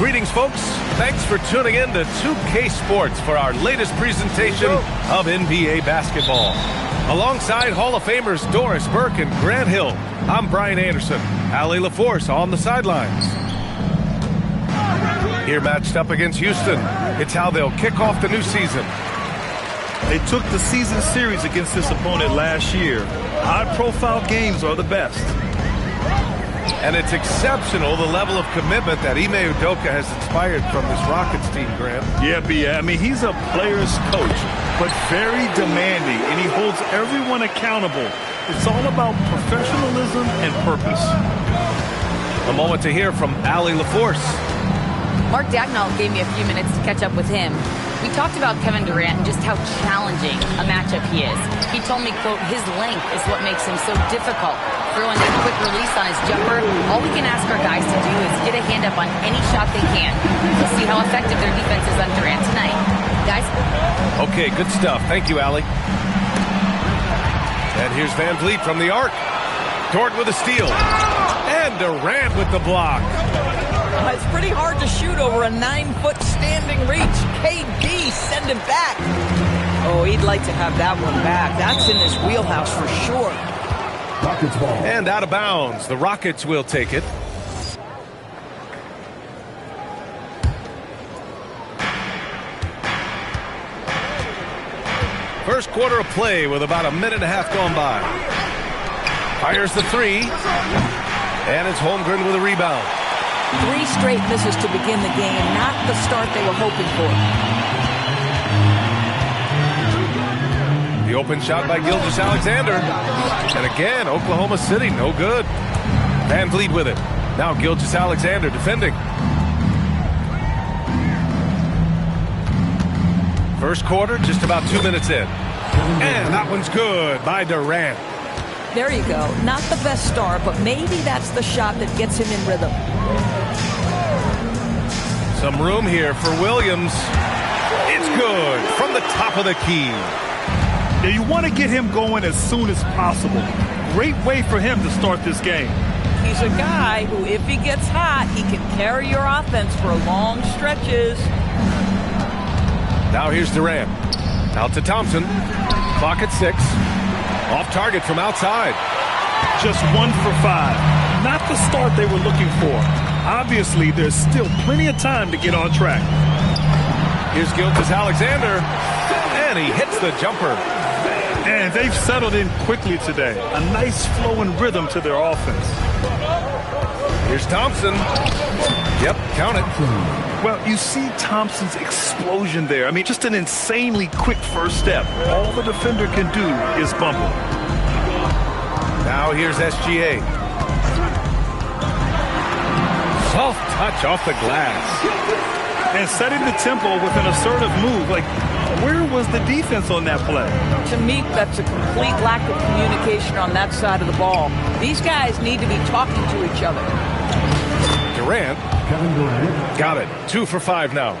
Greetings, folks. Thanks for tuning in to 2K Sports for our latest presentation of NBA basketball. Alongside Hall of Famers Doris Burke and Grant Hill, I'm Brian Anderson. Allie LaForce on the sidelines. Here matched up against Houston, it's how they'll kick off the new season. They took the season series against this opponent last year. High-profile games are the best. And it's exceptional the level of commitment that Ime Udoka has inspired from this Rockets team, Grant. Yeah, I mean, he's a player's coach, but very demanding, and he holds everyone accountable. It's all about professionalism and purpose. A moment to hear from Allie LaForce. Mark Dagnall gave me a few minutes to catch up with him. We talked about Kevin Durant and just how challenging a matchup he is. He told me, quote, his length is what makes him so difficult. Throwing a quick release on his jumper, all we can ask our guys to do is get a hand up on any shot they can. We'll see how effective their defense is on Durant tonight. Guys? Okay, good stuff. Thank you, Allie. And here's Van Vliet from the arc. Dort with a steal. And Durant with the block. It's pretty hard to shoot over a 9-foot standing reach. KD, send him back. Oh, he'd like to have that one back. That's in his wheelhouse for sure. Rockets ball. And out of bounds. The Rockets will take it. First quarter of play with about a minute and a half gone by. Fires the three. And it's Holmgren with a rebound. 3 straight misses to begin the game, not the start they were hoping for. The open shot by Gilgeous-Alexander. And again, Oklahoma City, no good. Van Vliet with it. Now Gilgeous-Alexander defending. First quarter, just about 2 minutes in. And that one's good by Durant. There you go. Not the best start, but maybe that's the shot that gets him in rhythm. Some room here for Williams. It's good from the top of the key. Yeah, you want to get him going as soon as possible. Great way for him to start this game. He's a guy who, if he gets hot, he can carry your offense for long stretches. Now here's Durant. Out to Thompson. Clock at 6. Off target from outside. Just 1 for 5. Not the start they were looking for. Obviously, there's still plenty of time to get on track. Here's Gilgeous-Alexander. And he hits the jumper. And they've settled in quickly today. A nice flow and rhythm to their offense. Here's Thompson. Yep, count it. Well, you see Thompson's explosion there. I mean, just an insanely quick first step. All the defender can do is bump it. Now here's SGA. Soft touch off the glass. And setting the tempo with an assertive move. Like, where was the defense on that play? To me, that's a complete lack of communication on that side of the ball. These guys need to be talking to each other. Durant. Got it. 2 for 5 now.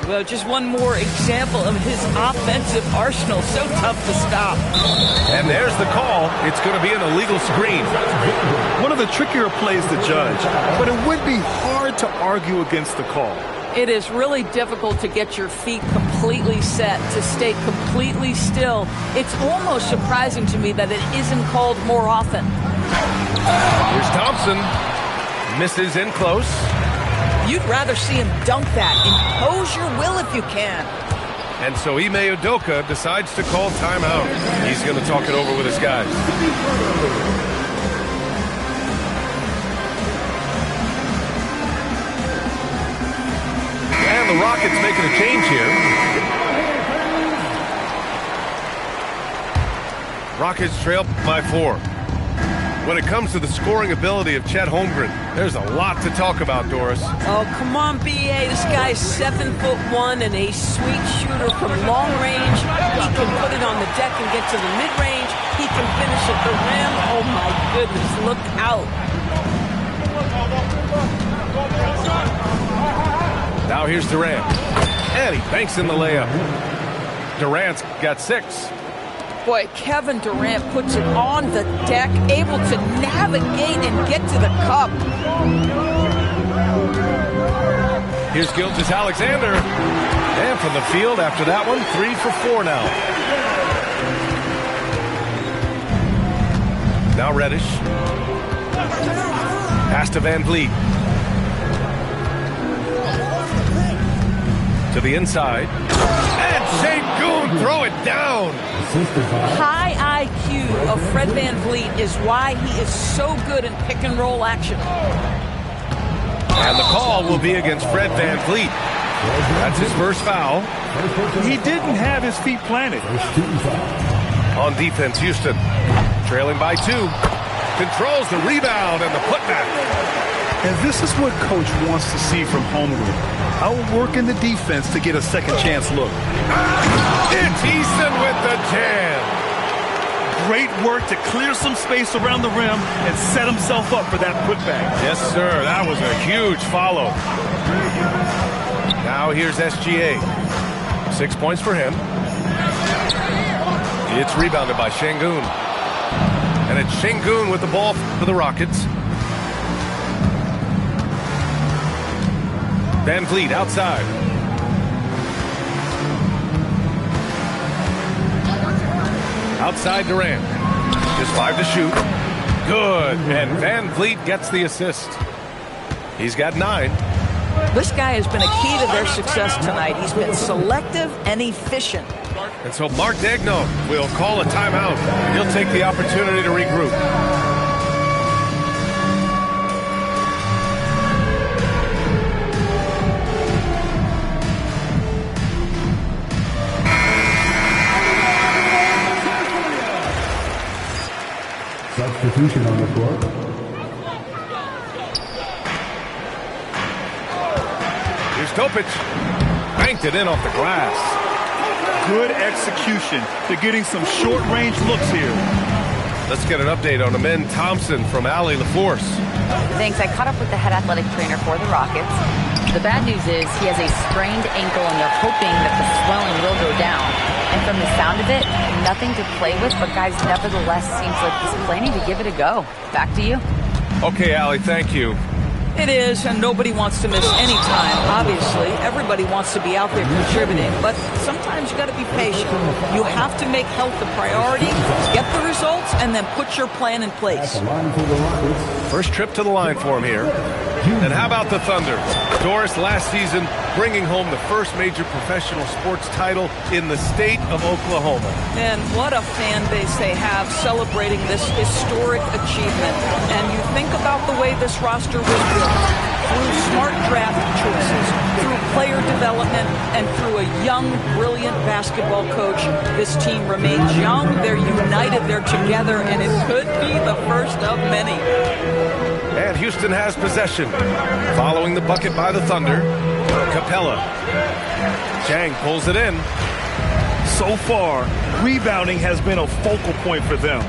Well, just one more example of his offensive arsenal. So tough to stop. And there's the call. It's going to be an illegal screen. One of the trickier plays to judge, but it would be hard to argue against the call. It is really difficult to get your feet completely set, to stay completely still. It's almost surprising to me that it isn't called more often. Here's Thompson. Misses in close. You'd rather see him dunk that. Impose your will if you can. And so Ime Udoka decides to call timeout. He's going to talk it over with his guys. And the Rockets making a change here. Rockets trail by 4. When it comes to the scoring ability of Chet Holmgren, there's a lot to talk about, Doris. Oh, come on, B.A. This guy's 7'1" and a sweet shooter from long range. He can put it on the deck and get to the mid-range. He can finish at the rim. Oh, my goodness, look out. Now here's Durant. And he banks in the layup. Durant's got 6. Boy, Kevin Durant puts it on the deck, able to navigate and get to the cup. Here's Gilgeous-Alexander. And from the field after that one, 3 for 4 now. Now Reddish. Pass to Van Vliet. To the inside. And Şengün throw it down. High IQ of Fred Van Vliet is why he is so good in pick and roll action. And the call will be against Fred Van Vliet. That's his first foul. He didn't have his feet planted. On defense, Houston trailing by 2. Controls the rebound and the putback. And this is what Coach wants to see from Holmgren. Outworking the defense to get a second chance look. It's Easton with the jam. Great work to clear some space around the rim and set himself up for that putback. Yes, sir. That was a huge follow. Now here's SGA. 6 points for him. It's rebounded by Şengün. And it's Şengün with the ball for the Rockets. Van Vliet outside. Outside Durant. Just 5 to shoot. Good. And Van Vliet gets the assist. He's got 9. This guy has been a key to their success tonight. He's been selective and efficient. And so Mark Daigneault will call a timeout. He'll take the opportunity to regroup. Substitution on the court. Here's Topic. Banked it in off the glass. Good execution. They're getting some short-range looks here. Let's get an update on Amen Thompson from Allie LaForce. Thanks. I caught up with the head athletic trainer for the Rockets. The bad news is he has a sprained ankle, and they're hoping that the swelling will go down. And from the sound of it, nothing to play with, but guys, nevertheless, seems like he's planning to give it a go. Back to you. Okay, Allie, thank you. It is, and nobody wants to miss any time, obviously. Everybody wants to be out there contributing, but sometimes you got to be patient. You have to make health a priority, get the results, and then put your plan in place. First trip to the line for him here. And how about the Thunder? Doris, last season, bringing home the first major professional sports title in the state of Oklahoma. And what a fan base they have celebrating this historic achievement. And you think about the way this roster was built, through smart draft choices, through player development, and through a young, brilliant basketball coach. This team remains young, they're united, they're together, and it could be the first of many. And Houston has possession. Following the bucket by the Thunder, Capella. Chang pulls it in. So far, rebounding has been a focal point for them.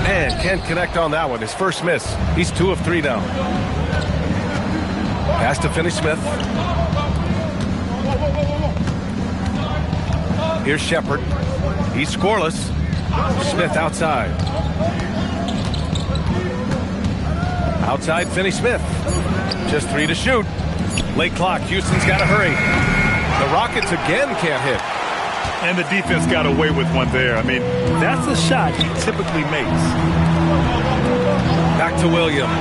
Man, can't connect on that one. His first miss. He's 2 of 3 now. Pass to Finney-Smith. Here's Shepard. He's scoreless. Smith outside. Outside Finney-Smith. Just 3 to shoot. Late clock. Houston's got to hurry. The Rockets again can't hit. And the defense got away with one there. I mean, that's a shot he typically makes. Back to Williams.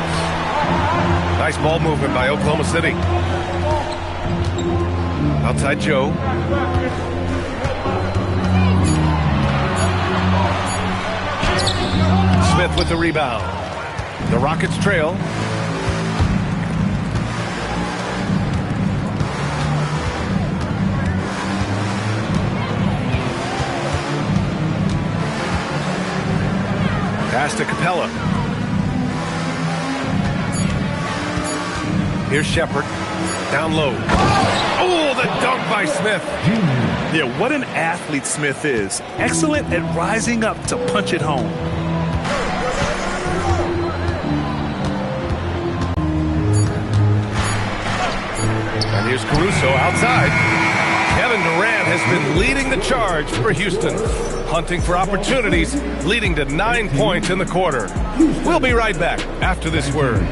Nice ball movement by Oklahoma City. Outside Joe. Smith with the rebound. The Rockets trail. Pass to Capella. Here's Shepard. Down low. Oh, the dunk by Smith. Yeah, what an athlete Smith is. Excellent at rising up to punch it home. And here's Caruso outside. Kevin Durant has been leading the charge for Houston. Hunting for opportunities, leading to 9 points in the quarter. We'll be right back after this word.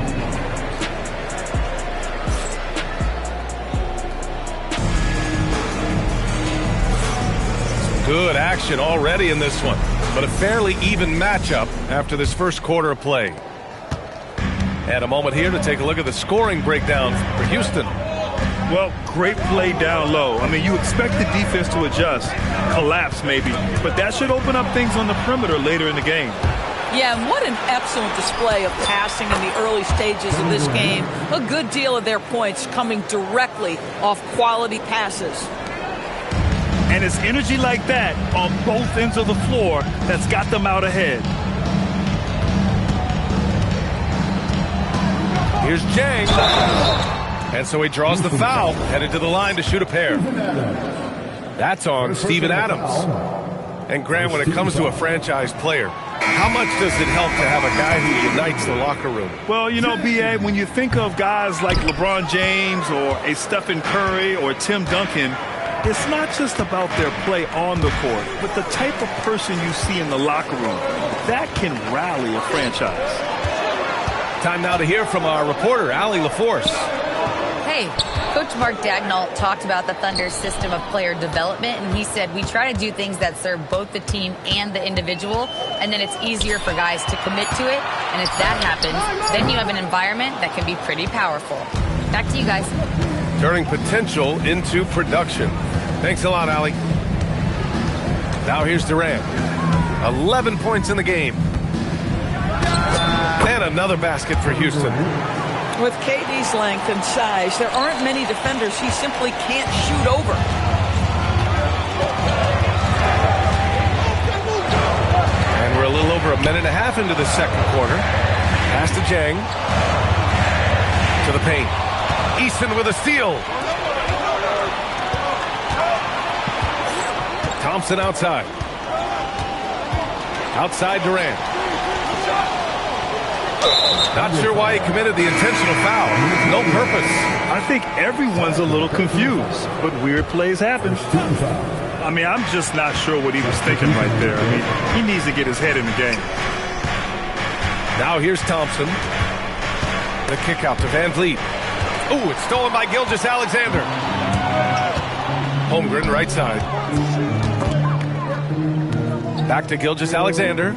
Good action already in this one, but a fairly even matchup after this first quarter of play. And a moment here to take a look at the scoring breakdown for Houston. Well, great play down low. I mean, you expect the defense to adjust, collapse maybe, but that should open up things on the perimeter later in the game. Yeah, and what an excellent display of passing in the early stages of this game. A good deal of their points coming directly off quality passes. And it's energy like that on both ends of the floor that's got them out ahead. Here's Jang. And so he draws the foul, headed to the line to shoot a pair. That's on Steven Adams. And Grant, when it comes to a franchise player, how much does it help to have a guy who unites the locker room? Well, you know, B.A., when you think of guys like LeBron James or a Stephen Curry or Tim Duncan, it's not just about their play on the court, but the type of person you see in the locker room. That can rally a franchise. Time now to hear from our reporter, Allie LaForce. Hey, Coach Mark Daigneault talked about the Thunder's system of player development, and he said, we try to do things that serve both the team and the individual, and then it's easier for guys to commit to it, and if that happens, then you have an environment that can be pretty powerful. Back to you guys. Turning potential into production. Thanks a lot, Allie. Now here's Durant. 11 points in the game. And another basket for Houston. With KD's length and size, there aren't many defenders he simply can't shoot over. And we're a little over a minute and a half into the second quarter. Pass to Jang. To the paint. Easton with a steal. Thompson outside. Outside Durant. Not sure why he committed the intentional foul. No purpose. I think everyone's a little confused, but weird plays happen. I mean, I'm just not sure what he was thinking right there. I mean, he needs to get his head in the game. Now here's Thompson. The kick out to Van Vliet. Ooh, it's stolen by Gilgeous-Alexander. Holmgren right side. Back to Gilgeous-Alexander.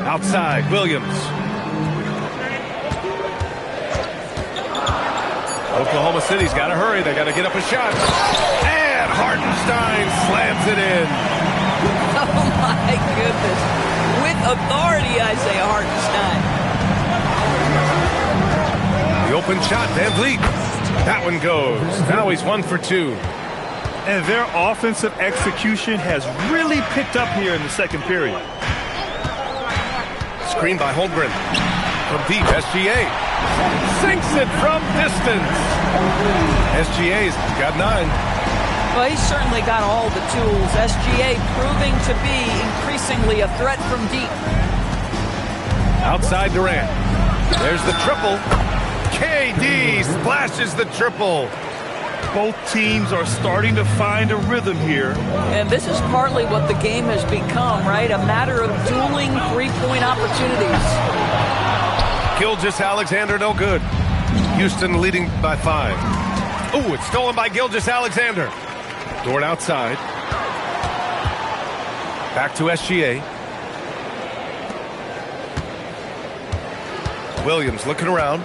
Outside, Williams. Oklahoma City's got to hurry. They got to get up a shot. And Hartenstein slams it in. Oh, my goodness. With authority, Isaiah Hartenstein. The open shot, Van Vliet. That one goes. Now he's 1 for 2. And their offensive execution has really picked up here in the second period. Screen by Holmgren. From deep, SGA. Sinks it from distance. SGA's got 9. Well, he's certainly got all the tools. SGA proving to be increasingly a threat from deep. Outside Durant. There's the triple. KD splashes the triple. Both teams are starting to find a rhythm here. And this is partly what the game has become, right? A matter of dueling three-point opportunities. Gilgeous-Alexander no good. Houston leading by 5. Ooh, it's stolen by Gilgeous-Alexander. Dort outside. Back to SGA. Williams looking around.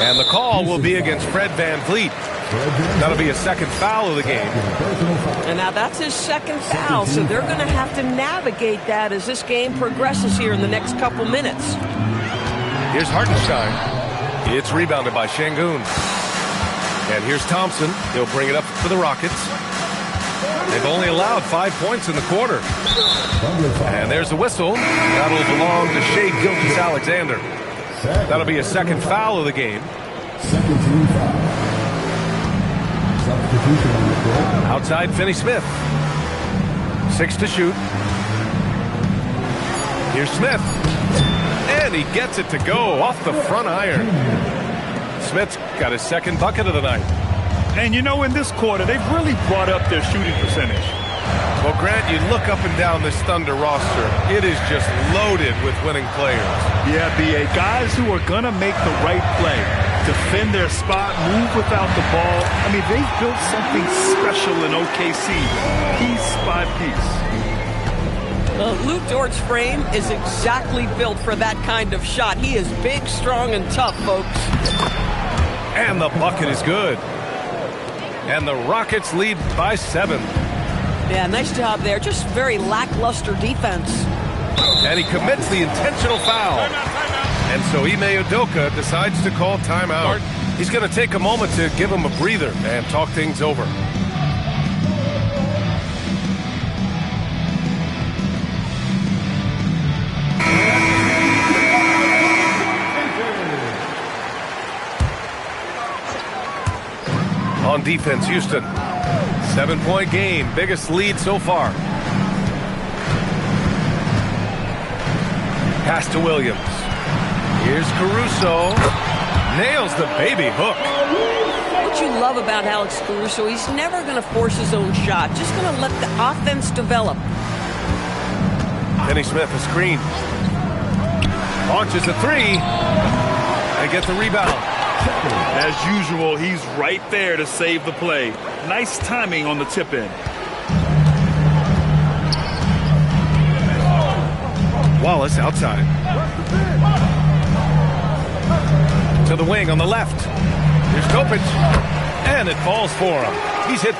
And the call will be against Fred Van Vliet. That'll be a second foul of the game. And now that's his second foul, so they're going to have to navigate that as this game progresses here in the next couple minutes. Here's Hartenstein. It's rebounded by Şengün. And here's Thompson. He'll bring it up for the Rockets. They've only allowed 5 points in the quarter. And there's the whistle. That'll belong to Shai Gilgeous-Alexander. That'll be a second foul of the game. Second team foul. Substitution on the court. Outside Finney-Smith. 6 to shoot. Here's Smith. And he gets it to go off the front iron. Smith's got his second bucket of the night. And you know, in this quarter, they've really brought up their shooting percentage. Well, Grant, you look up and down this Thunder roster. It is just loaded with winning players. Yeah, B.A. Guys who are going to make the right play to defend their spot, move without the ball. I mean, they've built something special in OKC, piece by piece. Luke Dort's frame is exactly built for that kind of shot. He is big, strong, and tough, folks. And the bucket is good. And the Rockets lead by 7. Yeah, nice job there. Just very lackluster defense. And he commits the intentional foul. And so Ime Udoka decides to call timeout. He's going to take a moment to give him a breather and talk things over. On defense, Houston. 7-point game, biggest lead so far. Pass to Williams. Here's Caruso. Nails the baby hook. What you love about Alex Caruso, he's never going to force his own shot. Just going to let the offense develop. Finney Smith, a screen. Launches a 3. They get the rebound. As usual, he's right there to save the play. Nice timing on the tip in. Wallace outside. To the wing on the left. Here's Kopich. And it falls for him. He's hit